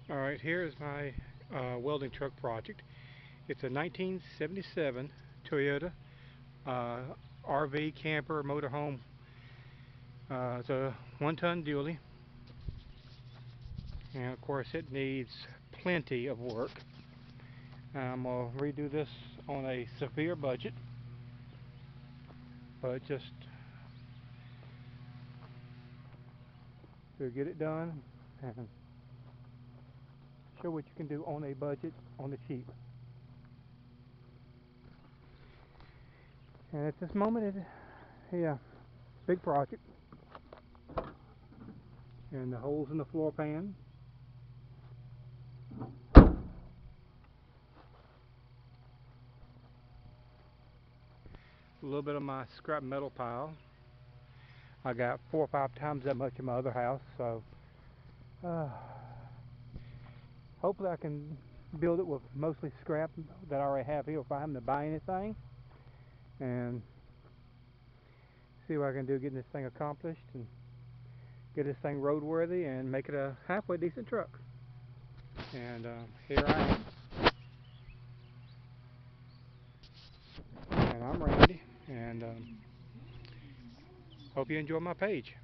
Alright, here is my welding truck project. It's a 1977 Toyota uh, RV camper motorhome. It's a 1-ton dually, and of course it needs plenty of work. I'm going to redo this on a severe budget, but just to get it done and show what you can do on a budget on the cheap. And at this moment, yeah, big project. And the holes in the floor pan. A little bit of my scrap metal pile. I got 4 or 5 times that much in my other house, so hopefully I can build it with mostly scrap that I already have here if I happen to buy anything, and see what I can do getting this thing accomplished and get this thing roadworthy and make it a halfway decent truck. And here I am, and I'm Randy, and hope you enjoy my page.